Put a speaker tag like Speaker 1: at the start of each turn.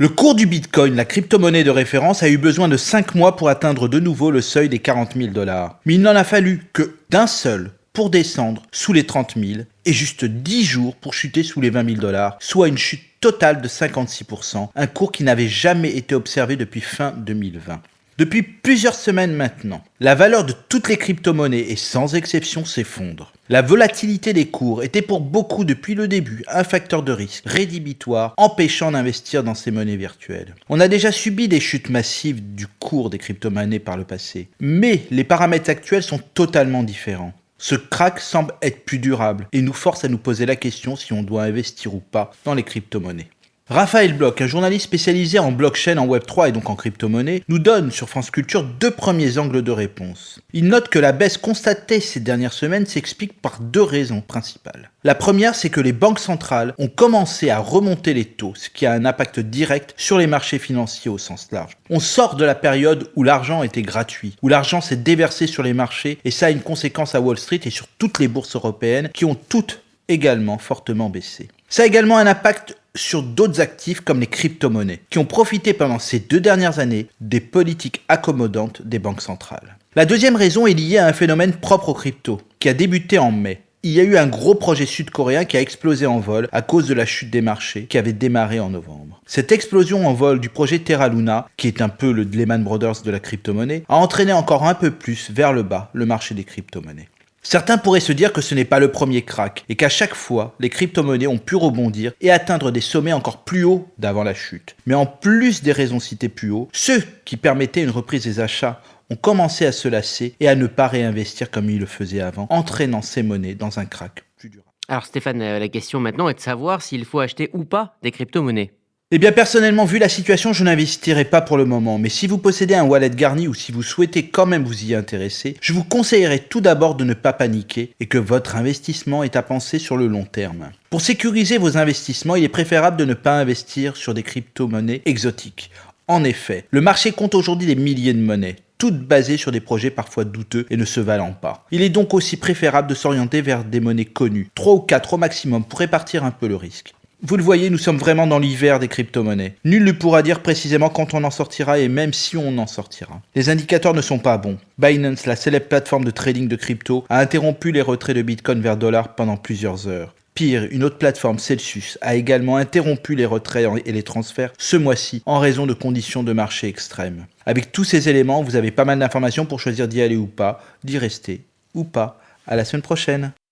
Speaker 1: Le cours du Bitcoin, la crypto-monnaie de référence, a eu besoin de 5 mois pour atteindre de nouveau le seuil des 40 000 $. Mais il n'en a fallu que d'un seul pour descendre sous les 30 000 et juste 10 jours pour chuter sous les 20 000 $, soit une chute totale de 56%, un cours qui n'avait jamais été observé depuis fin 2020. Depuis plusieurs semaines maintenant, la valeur de toutes les crypto-monnaies et sans exception s'effondre. La volatilité des cours était pour beaucoup depuis le début un facteur de risque rédhibitoire empêchant d'investir dans ces monnaies virtuelles. On a déjà subi des chutes massives du cours des crypto-monnaies par le passé, mais les paramètres actuels sont totalement différents. Ce crack semble être plus durable et nous force à nous poser la question si on doit investir ou pas dans les crypto-monnaies. Raphaël Bloch, un journaliste spécialisé en blockchain, en Web3 et donc en crypto-monnaie, nous donne sur France Culture 2 premiers angles de réponse. Il note que la baisse constatée ces dernières semaines s'explique par 2 raisons principales. La première, c'est que les banques centrales ont commencé à remonter les taux, ce qui a un impact direct sur les marchés financiers au sens large. On sort de la période où l'argent était gratuit, où l'argent s'est déversé sur les marchés, et ça a une conséquence à Wall Street et sur toutes les bourses européennes qui ont toutes également fortement baissé. Ça a également un impact sur d'autres actifs comme les crypto-monnaies, qui ont profité pendant ces 2 dernières années des politiques accommodantes des banques centrales. La deuxième raison est liée à un phénomène propre aux cryptos, qui a débuté en mai. Il y a eu un gros projet sud-coréen qui a explosé en vol à cause de la chute des marchés qui avait démarré en novembre. Cette explosion en vol du projet Terra Luna, qui est un peu le Lehman Brothers de la crypto-monnaie, a entraîné encore un peu plus vers le bas le marché des crypto-monnaies. Certains pourraient se dire que ce n'est pas le premier crack et qu'à chaque fois, les crypto-monnaies ont pu rebondir et atteindre des sommets encore plus hauts d'avant la chute. Mais en plus des raisons citées plus haut, ceux qui permettaient une reprise des achats ont commencé à se lasser et à ne pas réinvestir comme ils le faisaient avant, entraînant ces monnaies dans un crack plus durable.
Speaker 2: Alors Stéphane, la question maintenant est de savoir s'il faut acheter ou pas des crypto-monnaies.
Speaker 1: Eh bien personnellement, vu la situation, je n'investirai pas pour le moment, mais si vous possédez un wallet garni ou si vous souhaitez quand même vous y intéresser, je vous conseillerais tout d'abord de ne pas paniquer et que votre investissement est à penser sur le long terme. Pour sécuriser vos investissements, il est préférable de ne pas investir sur des crypto-monnaies exotiques. En effet, le marché compte aujourd'hui des milliers de monnaies, toutes basées sur des projets parfois douteux et ne se valant pas. Il est donc aussi préférable de s'orienter vers des monnaies connues, 3 ou 4 au maximum pour répartir un peu le risque. Vous le voyez, nous sommes vraiment dans l'hiver des crypto-monnaies. Nul ne pourra dire précisément quand on en sortira et même si on en sortira. Les indicateurs ne sont pas bons. Binance, la célèbre plateforme de trading de crypto, a interrompu les retraits de Bitcoin vers dollar pendant plusieurs heures. Pire, une autre plateforme, Celsius, a également interrompu les retraits et les transferts ce mois-ci en raison de conditions de marché extrêmes. Avec tous ces éléments, vous avez pas mal d'informations pour choisir d'y aller ou pas, d'y rester ou pas. À la semaine prochaine.